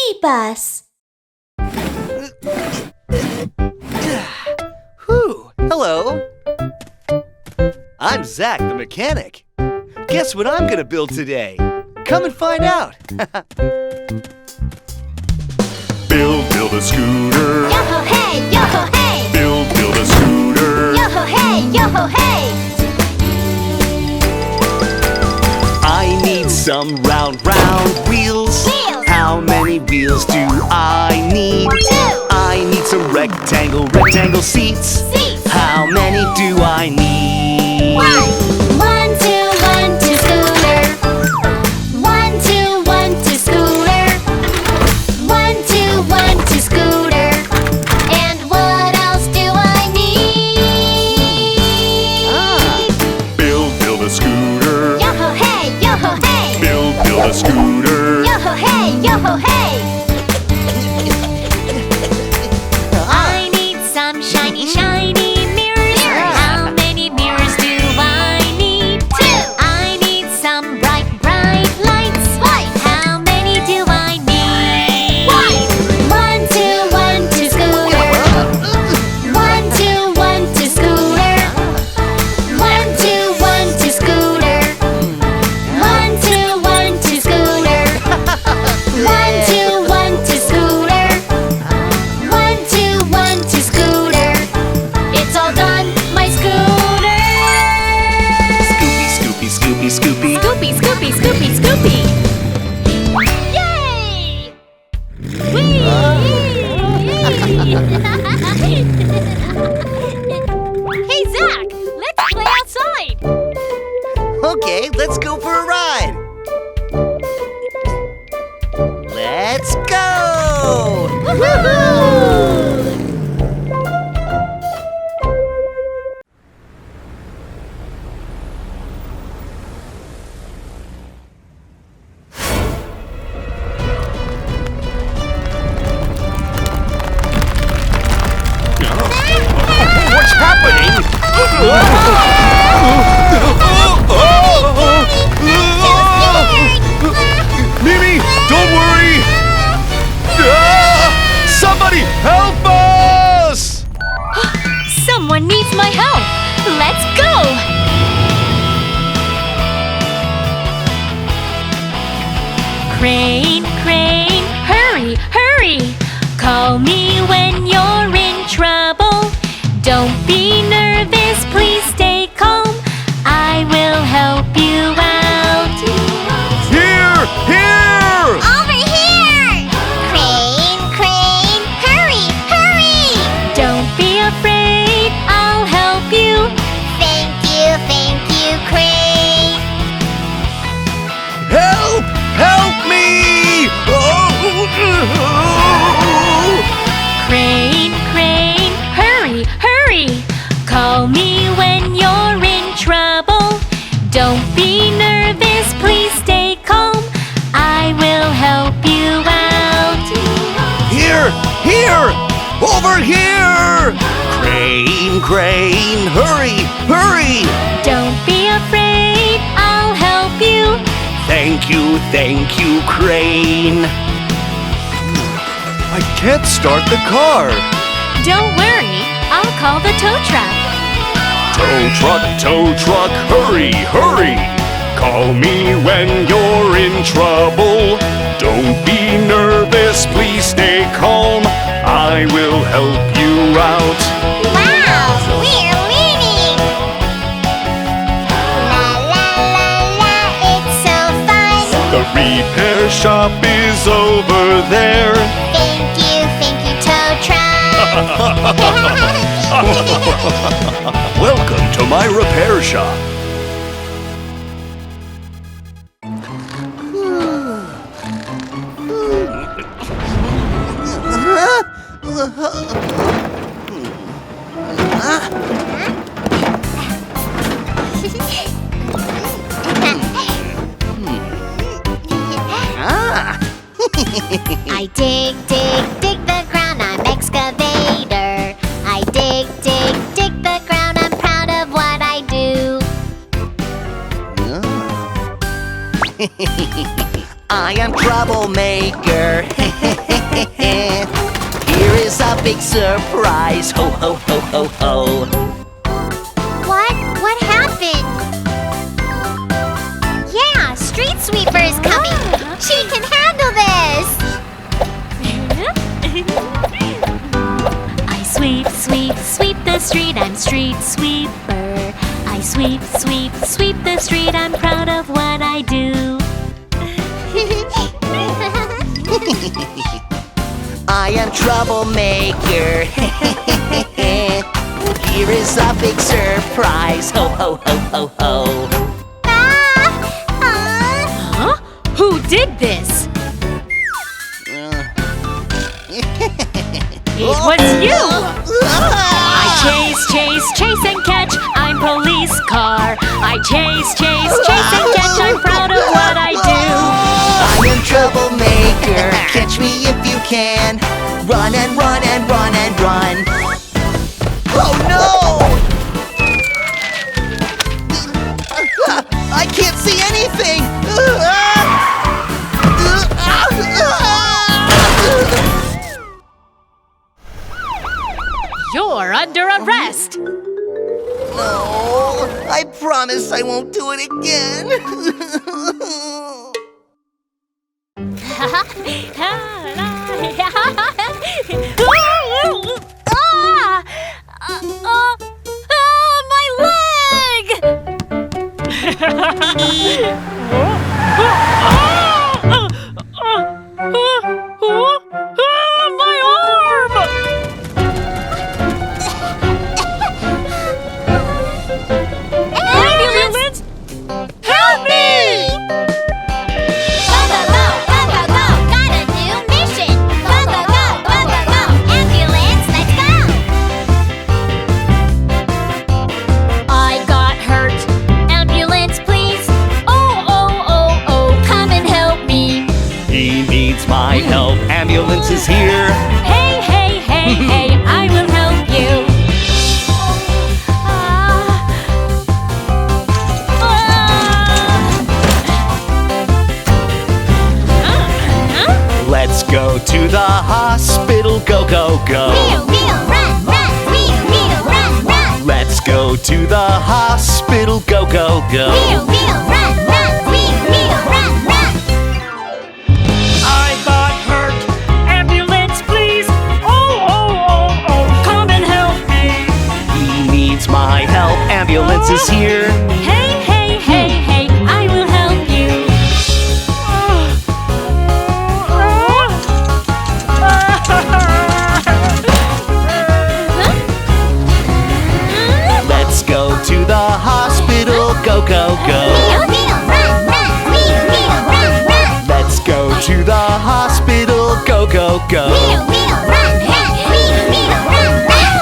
BabyBus. Whew, hello. I'm Zach, the mechanic. Guess what I'm gonna build today? Come and find out. Build a scooter. Yo-ho, hey, yo-ho, hey. Build a scooter. Yo-ho, hey, yo-ho, hey. I need some round wheels. Wheels. How many wheels do I need? 2. I need some rectangle seats. Seats. How many do I need? 1, 2, 1, 2, scooter. 1, 2, 1, 2, scooter. 1, 2, 1, 2, scooter. And what else do I need? Build a scooter. Yo-ho, hey, yo-ho, hey. Build a scooter. Yo-ho, hey, yo-ho, hey. I need some shiny, shiny mirrors. How many mirrors do I need? 2. I need some bright, bright lights. How many do I need? 1, 2, 1, 2, scooter. 1, 2, 1, 2, scooter. 1, 2, 1, 2, scooter. 1, 2, 1, 2, scooter. 1, 2, 1, 2, scooter. 1, 2, 1, 2, scooter. It's all done, my scooter. Scoopy, Scoopy, Scoopy, Scoopy. Scoopy, Scoopy, Scoopy, Scoopy. Yay! Whee! Hey, Zach, let's play outside. Okay, let's go for a ride. Let's go! Woohoo! What's happening? Mimi, don't worry. Somebody help us! Someone needs my help. Let's go. Crane, crane, hurry, hurry. Call me when you're in trouble. Don't be nervous, please stay calm. I will help you out. Here! Over here! Crane, crane, hurry, hurry! Don't be afraid, I'll help you. Thank you, crane. Help! Help me! Crane, crane, hurry, hurry! Call me when you're in trouble. Don't be nervous, please stay calm. I will help you out. Here! Over here! Crane, hurry! Don't be afraid, I'll help you. Thank you, Crane. I can't start the car. Don't worry, I'll call the tow truck. Tow truck, hurry! Call me when you're in trouble. Don't be nervous, please stay calm. I will help you out. Wow, we're leaning! La la la la, it's so fun! The repair shop is over there. Thank you, tow truck! Welcome to my repair shop. I dig the ground, I'm excavator. I dig the ground, I'm proud of what I do. I am Troublemaker. is a big surprise. Ho, ho, ho, ho, ho. What? What happened? Yeah, street sweeper is coming. She can handle this. I sweep, sweep, sweep the street. I'm street sweeper. I sweep, sweep, sweep the street. I'm proud of what I do. I am Troublemaker. Here is a big surprise. Ho, ho, ho, ho, ho. Huh? Who did this? It was you! I chase, chase, chase and catch. I'm police car. I chase, chase, chase and catch. I'm proud of what I do. I am Troublemaker. Catch me if you can. Run and run and run and run. Oh no! I can't see anything! You're under arrest. No, I promise I won't do it again. My leg! My arm! Ambulance! Help me! Go, go, go! Go, go, go! Got a new mission! Go, go, go! Go, go, go! Ambulance, let's go! I got hurt. Ambulance, please! Oh, oh, oh, oh! Come and help me! He needs my help. Ambulance is here. Hey, hey, hey, hey! I will help you! Let's go to the hospital. Go, go, go. Wheel, wheel, run, run! Wheel, wheel, run, run! Let's go to the hospital. Go, go, go. Wheel, wheel, run, run! Wheel, wheel, run, run! I got hurt. Ambulance, please. Oh, oh, oh, oh. Come and help me. He needs my help. Ambulance is here. Hey, hey, hey, hey! I will help you! Let's go to the hospital. Go, go, go. Wheel, wheel, run, run! Wheel, wheel, run, run! Let's go to the hospital. Go, go, go. Wheel, wheel, run, run! Wheel, wheel, run, run!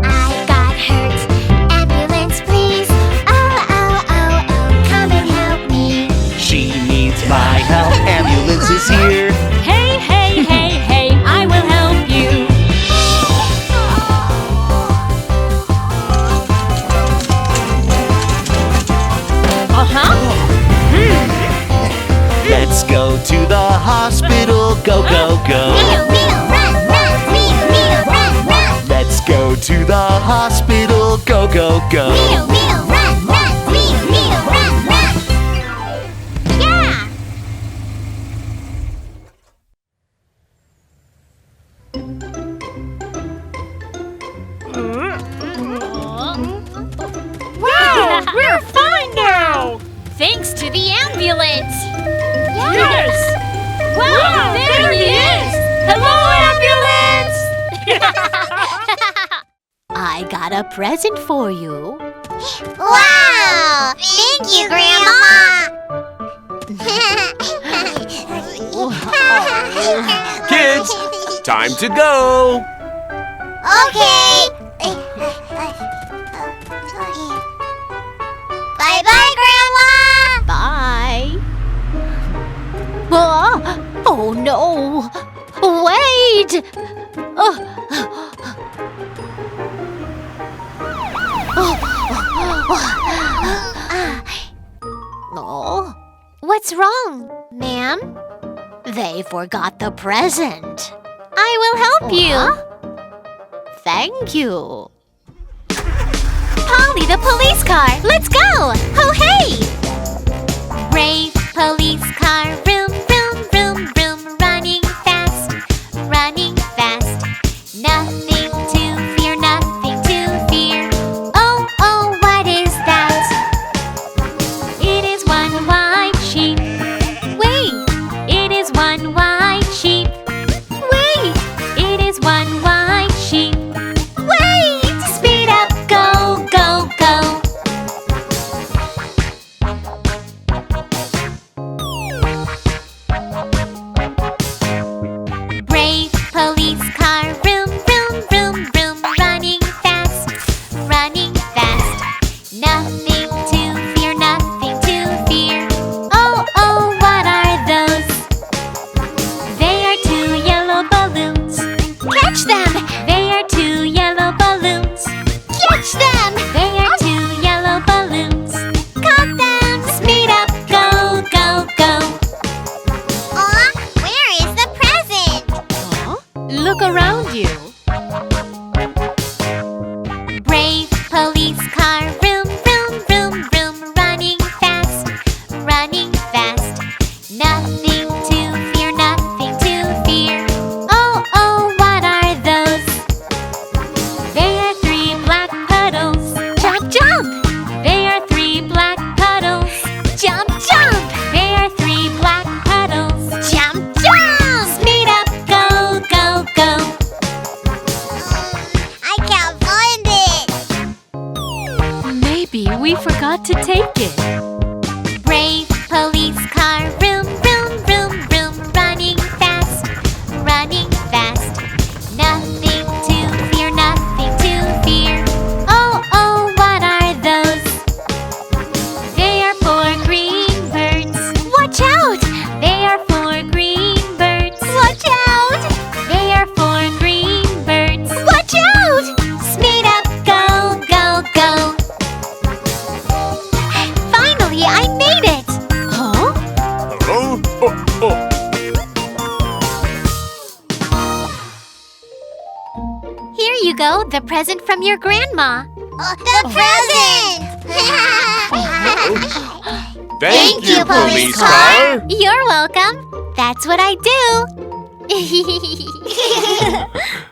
I got hurt. Ambulance, please! Oh, oh, oh, oh! Come and help me! She needs my help. Ambulance is here. Hey, hey, hey, hey! I will help you! Let's go to the hospital. Go, go, go. Wheel, wheel, run, run! Wheel, wheel, run, run! Let's go to the hospital. Go, go, go. Wheel, wheel, run, run! Wheel, wheel, run, run! Yeah! Wow! We're fine now! Thanks to the ambulance! Yes! Wow! There he is! Hello, ambulance! I got a present for you. Wow! Thank you, Grandma! Kids, time to go. Okay! Bye-bye, Grandma! Bye! Oh no! Wait! Oh, what's wrong, ma'am? They forgot the present. I will help you. Thank you. Polly, the police car. Let's go. Ho hey! Brave police car. Vroom, vroom, vroom, vroom. Running fast, running fast. Nothing to fear, nothing to fear. Oh, oh, what is that? It is one white sheep. Wait, it is one white sheep. Wait, it is one white sheep. Wait, speed up, go, go, go. Brave police car, vroom, vroom, vroom, vroom. Running fast, running fast. Nothing to fear, nothing to fear. Oh, oh, what are those? They are two yellow balloons. Catch them! They are two yellow balloons. Catch them! They are two yellow balloons. Caught them! Speed up, go, go, go. Aw, where is the present? Look around you. Brave police car, vroom, vroom, vroom, vroom. Running fast, running fast. Nothing to fear, nothing to fear. Oh, oh, what are those? They are three black puddles. Jump, jump! They are three black puddles. Jump, jump! They are three black puddles. Jump, jump! Speed up, go, go, go. I can't find it. Maybe we forgot to take it. Brave police car, vroom, vroom, vroom, vroom. Running fast, running fast. Nothing to fear, nothing to fear. Oh, oh, what are those? They are four green birds. Watch out! They are four green birds. Watch out! They are four green birds. Watch out! Speed up, go, go, go. Finally, I made it! Huh? Hello? Oh, oh. Here you go, the present from your grandma. The present! Thank you, police car. You're welcome. That's what I do.